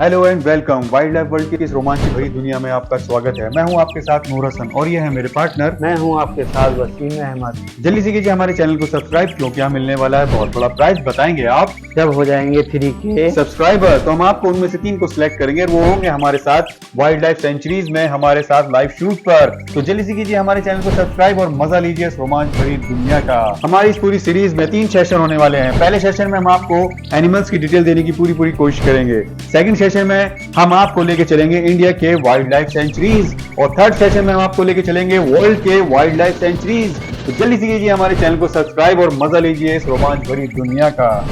Hello and welcome. Wild life world की इस रोमांचक भरी दुनिया में आपका स्वागत है। मैं हूं आपके साथ नूर हसन और ये है मेरे पार्टनर। मैं हूं आपके साथ वसीम अहमद। जल्दी से कीजिए हमारे चैनल को सब्सक्राइब, क्योंकि यहाँ मिलने वाला है बहुत बड़ा प्राइज। बताएंगे आप जब हो जाएंगे 3K सब्सक्राइबर तो हम आपको उनमें से 3 को सिलेक्ट करेंगे और वो होंगे हमारे साथ वाइल्ड लाइफ सेंचुरीज में हमारे साथ लाइव शूट पर। तो जल्दी से कीजिए हमारे चैनल को सब्सक्राइब और मजा लीजिए इस रोमांच भरी दुनिया का। हमारी इस पूरी सीरीज में 3 सेशन होने वाले हैं। पहले सेशन में हम आपको एनिमल्स की डिटेल देने की पूरी कोशिश करेंगे। सेकंड सेशन में हम आपको लेके चलेंगे इंडिया के वाइल्ड लाइफ सेंचुरीज और थर्ड सेशन में हम आपको लेके चलेंगे वर्ल्ड के वाइल्ड लाइफ सेंचुरीज। तो जल्दी से कीजिए हमारे चैनल को सब्सक्राइब और मजा लीजिए इस रोमांच भरी दुनिया का।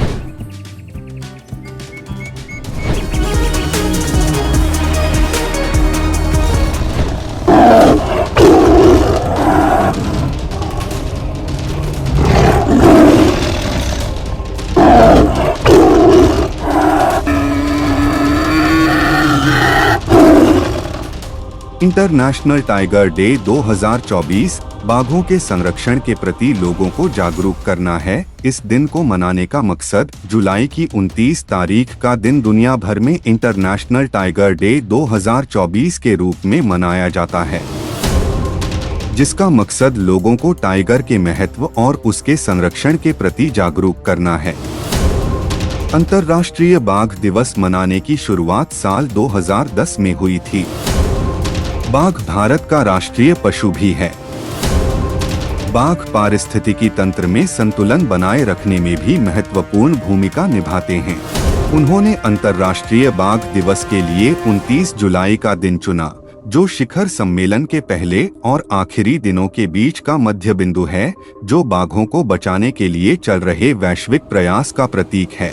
इंटरनेशनल टाइगर डे 2024 बाघों के संरक्षण के प्रति लोगों को जागरूक करना है। इस दिन को मनाने का मकसद जुलाई की 29 तारीख का दिन दुनिया भर में इंटरनेशनल टाइगर डे 2024 के रूप में मनाया जाता है, जिसका मकसद लोगों को टाइगर के महत्व और उसके संरक्षण के प्रति जागरूक करना है। अंतर्राष्ट्रीय बाघ दिवस मनाने की शुरुआत साल 2010 में हुई थी। बाघ भारत का राष्ट्रीय पशु भी है। बाघ पारिस्थितिकी तंत्र में संतुलन बनाए रखने में भी महत्वपूर्ण भूमिका निभाते हैं। उन्होंने अंतर्राष्ट्रीय बाघ दिवस के लिए 29 जुलाई का दिन चुना, जो शिखर सम्मेलन के पहले और आखिरी दिनों के बीच का मध्य बिंदु है, जो बाघों को बचाने के लिए चल रहे वैश्विक प्रयास का प्रतीक है।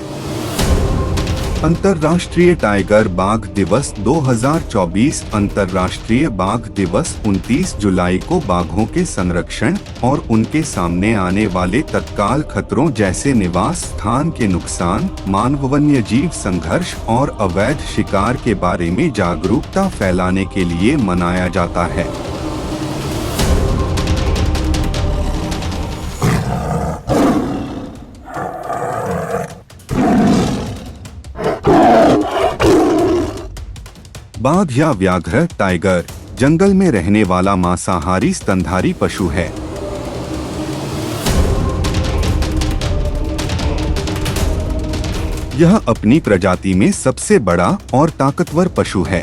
अंतर्राष्ट्रीय टाइगर बाघ दिवस 2024 अंतर्राष्ट्रीय बाघ दिवस 29 जुलाई को बाघों के संरक्षण और उनके सामने आने वाले तत्काल खतरों जैसे निवास स्थान के नुकसान, मानव वन्य जीव संघर्ष और अवैध शिकार के बारे में जागरूकता फैलाने के लिए मनाया जाता है। बाघ या व्याघ्र टाइगर जंगल में रहने वाला मांसाहारी स्तनधारी पशु है। यह अपनी प्रजाति में सबसे बड़ा और ताकतवर पशु है।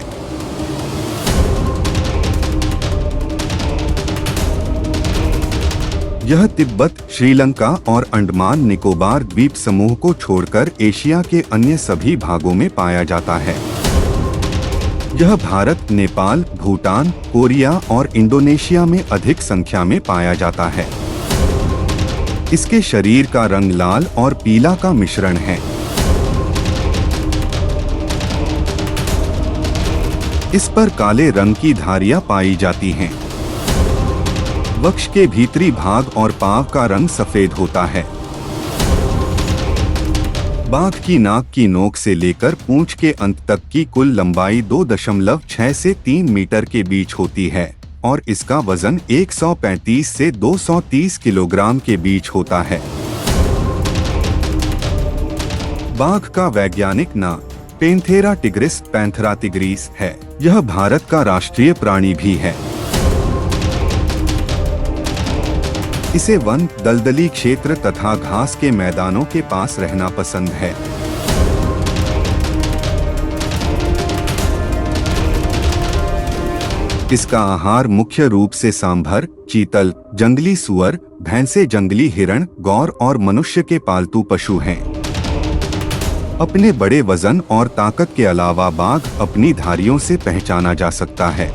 यह तिब्बत, श्रीलंका और अंडमान निकोबार द्वीप समूह को छोड़कर एशिया के अन्य सभी भागों में पाया जाता है। यह भारत, नेपाल, भूटान, कोरिया और इंडोनेशिया में अधिक संख्या में पाया जाता है। इसके शरीर का रंग लाल और पीला का मिश्रण है। इस पर काले रंग की धारियां पाई जाती हैं। वक्ष के भीतरी भाग और पांव का रंग सफेद होता है। बाघ की नाक की नोक से लेकर पूंछ के अंत तक की कुल लंबाई 2.6 से 3 मीटर के बीच होती है और इसका वजन 135 से 230 किलोग्राम के बीच होता है। बाघ का वैज्ञानिक नाम पैंथेरा टिग्रिस पैंथेरा टिग्रिस है। यह भारत का राष्ट्रीय प्राणी भी है। इसे वन, दलदली क्षेत्र तथा घास के मैदानों के पास रहना पसंद है। इसका आहार मुख्य रूप से सांभर, चीतल, जंगली सुअर, भैंसे, जंगली हिरण, गौर और मनुष्य के पालतू पशु हैं। अपने बड़े वजन और ताकत के अलावा बाघ अपनी धारियों से पहचाना जा सकता है।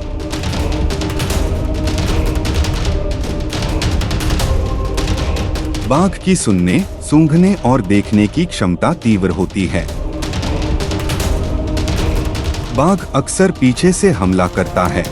बाघ की सुनने, सूंघने और देखने की क्षमता तीव्र होती है। बाघ अक्सर पीछे से हमला करता है।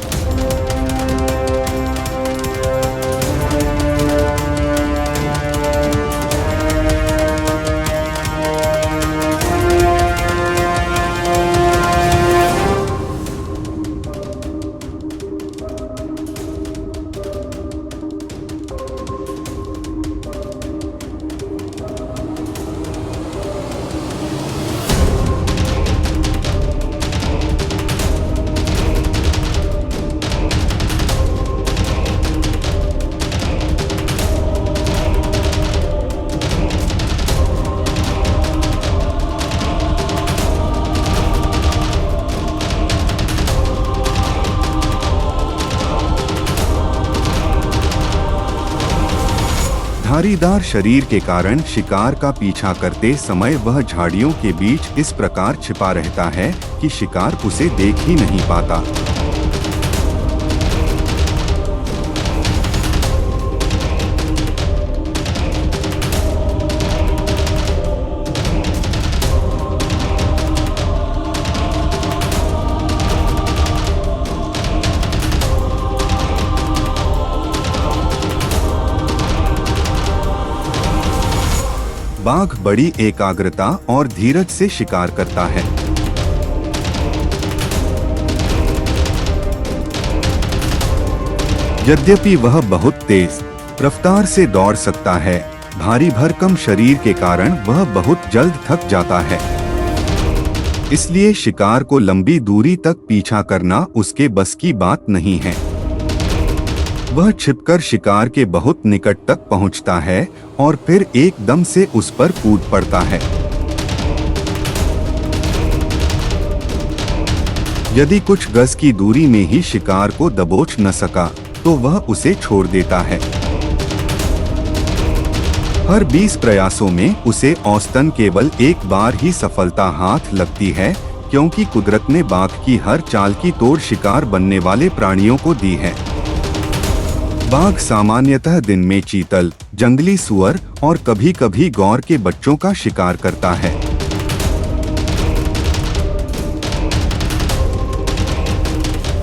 धारीदार शरीर के कारण शिकार का पीछा करते समय वह झाड़ियों के बीच इस प्रकार छिपा रहता है कि शिकार उसे देख ही नहीं पाता। बाघ बड़ी एकाग्रता और धीरज से शिकार करता है। यद्यपि वह बहुत तेज रफ्तार से दौड़ सकता है, भारी भरकम शरीर के कारण वह बहुत जल्द थक जाता है। इसलिए शिकार को लंबी दूरी तक पीछा करना उसके बस की बात नहीं है। वह छिपकर शिकार के बहुत निकट तक पहुंचता है और फिर एकदम से उस पर कूद पड़ता है। यदि कुछ गज की दूरी में ही शिकार को दबोच न सका तो वह उसे छोड़ देता है। हर 20 प्रयासों में उसे औसतन केवल एक बार ही सफलता हाथ लगती है, क्योंकि कुदरत ने बाघ की हर चाल की तोड़ शिकार बनने वाले प्राणियों को दी है। बाघ सामान्यतः दिन में चीतल, जंगली सुअर और कभी-कभी गौर के बच्चों का शिकार करता है।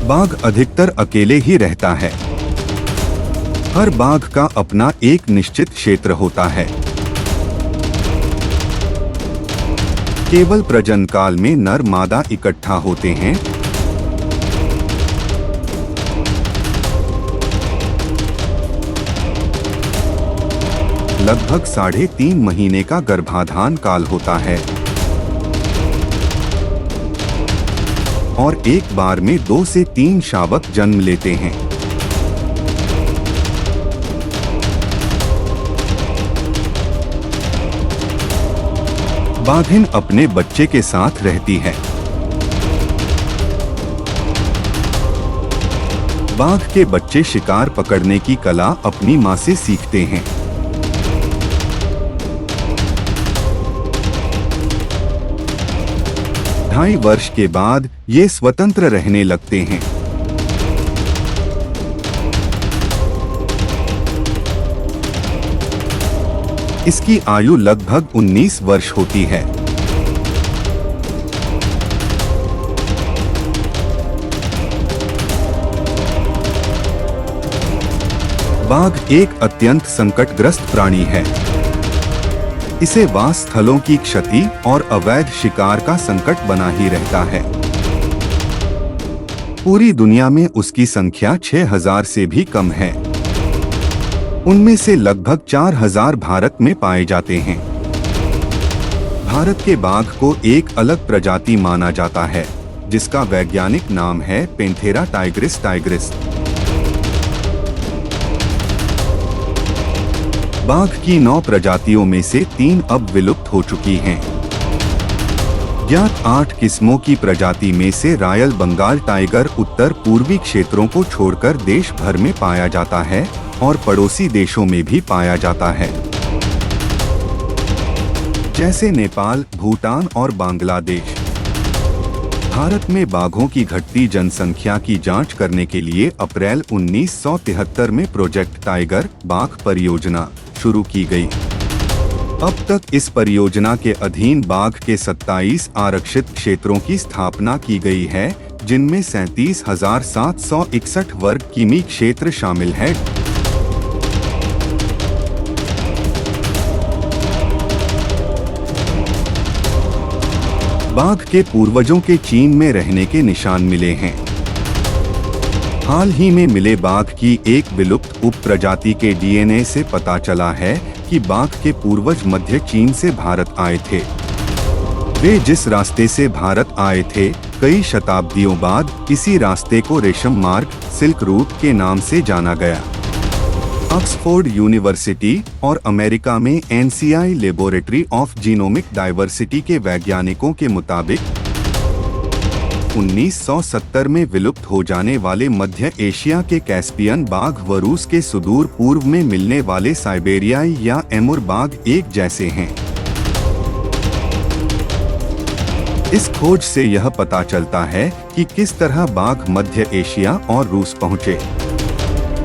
बाघ अधिकतर अकेले ही रहता है। हर बाघ का अपना एक निश्चित क्षेत्र होता है। केवल प्रजनन काल में नर मादा इकट्ठा होते हैं। लगभग 3.5 महीने का गर्भाधान काल होता है और एक बार में 2 से 3 शावक जन्म लेते हैं। बाघिन अपने बच्चे के साथ रहती है। बाघ के बच्चे शिकार पकड़ने की कला अपनी मां से सीखते हैं। ढाई वर्ष के बाद ये स्वतंत्र रहने लगते हैं। इसकी आयु लगभग 19 वर्ष होती है। बाघ एक अत्यंत संकटग्रस्त प्राणी है। इसे वास स्थलों की क्षति और अवैध शिकार का संकट बना ही रहता है। पूरी दुनिया में उसकी संख्या 6000 से भी कम है। उनमें से लगभग 4000 भारत में पाए जाते हैं। भारत के बाघ को एक अलग प्रजाति माना जाता है, जिसका वैज्ञानिक नाम है पैंथेरा टाइग्रिस टाइग्रिस। बाघ की 9 प्रजातियों में से 3 अब विलुप्त हो चुकी हैं। ज्ञात 8 किस्मों की प्रजाति में से रॉयल बंगाल टाइगर उत्तर पूर्वी क्षेत्रों को छोड़कर देश भर में पाया जाता है और पड़ोसी देशों में भी पाया जाता है, जैसे नेपाल, भूटान और बांग्लादेश। भारत में बाघों की घटती जनसंख्या की जांच करने के लिए अप्रैल 1973 में प्रोजेक्ट टाइगर बाघ परियोजना शुरू की गई। अब तक इस परियोजना के अधीन बाघ के 27 आरक्षित क्षेत्रों की स्थापना की गई है, जिनमें 37,761 वर्ग किमी क्षेत्र शामिल है। बाघ के पूर्वजों के चीन में रहने के निशान मिले हैं। हाल ही में मिले बाघ की एक विलुप्त उप प्रजाति के डीएनए से पता चला है कि बाघ के पूर्वज मध्य चीन से भारत आए थे। वे जिस रास्ते से भारत आए थे, कई शताब्दियों बाद इसी रास्ते को रेशम मार्ग, सिल्क रूट के नाम से जाना गया। ऑक्सफोर्ड यूनिवर्सिटी और अमेरिका में NCI laboratory of genomic diversity के वैज्ञानिकों के मुताबिक 1970 में विलुप्त हो जाने वाले मध्य एशिया के कैस्पियन बाघ व रूस के सुदूर पूर्व में मिलने वाले साइबेरियाई या एमुर बाघ एक जैसे हैं। इस खोज से यह पता चलता है कि किस तरह बाघ मध्य एशिया और रूस पहुँचे।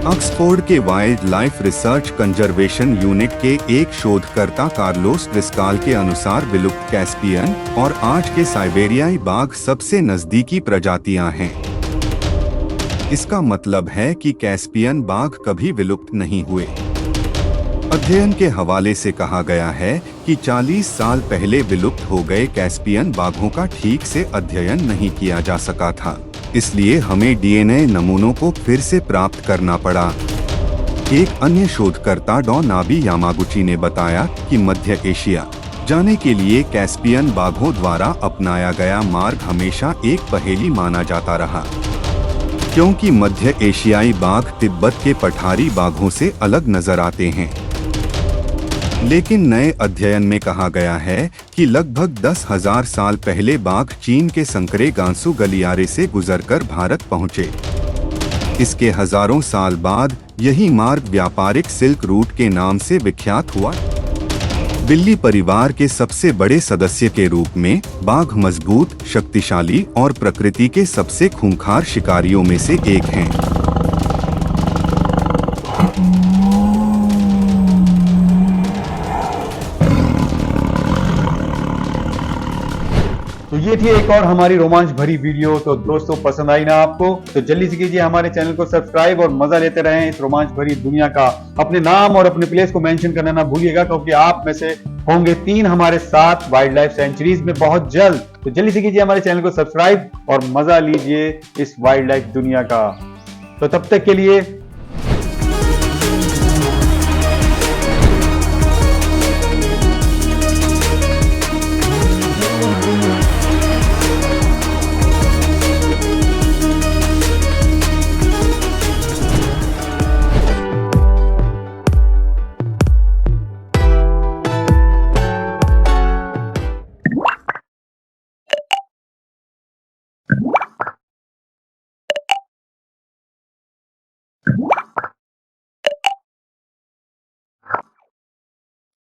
ऑक्सफोर्ड के wild life research conservation unit के एक शोधकर्ता कार्लोस ड्रिस्काल के अनुसार विलुप्त कैस्पियन और आज के साइबेरियाई बाघ सबसे नजदीकी प्रजातियां हैं। इसका मतलब है कि कैस्पियन बाघ कभी विलुप्त नहीं हुए। अध्ययन के हवाले से कहा गया है कि 40 साल पहले विलुप्त हो गए कैस्पियन बाघों का ठीक से अध्ययन नहीं किया जा सका था, इसलिए हमें डीएनए नमूनों को फिर से प्राप्त करना पड़ा। एक अन्य शोधकर्ता डॉ नाबी यामागुची ने बताया कि मध्य एशिया जाने के लिए कैस्पियन बाघों द्वारा अपनाया गया मार्ग हमेशा एक पहेली माना जाता रहा, क्योंकि मध्य एशियाई बाघ तिब्बत के पठारी बाघों से अलग नजर आते हैं। लेकिन नए अध्ययन में कहा गया है कि लगभग 10,000 साल पहले बाघ चीन के संकरे गांसू गलियारे से गुजरकर भारत पहुंचे। इसके हजारों साल बाद यही मार्ग व्यापारिक सिल्क रूट के नाम से विख्यात हुआ। बिल्ली परिवार के सबसे बड़े सदस्य के रूप में बाघ मजबूत, शक्तिशाली और प्रकृति के सबसे खूंखार शिकारियों में से एक हैं। तो ये थी एक और हमारी रोमांच भरी वीडियो। तो दोस्तों पसंद आई ना आपको, तो जल्दी से कीजिए हमारे चैनल को सब्सक्राइब और मजा लेते रहें इस रोमांच भरी दुनिया का। अपने नाम और अपने प्लेस को मेंशन करना ना भूलिएगा, क्योंकि आप में से होंगे 3 हमारे साथ वाइल्ड लाइफ सेंचुरीज में बहुत जल्द। तो जल्दी से कीजिए हमारे चैनल को सब्सक्राइब और मजा लीजिए इस वाइल्ड लाइफ दुनिया का। तो तब तक के लिए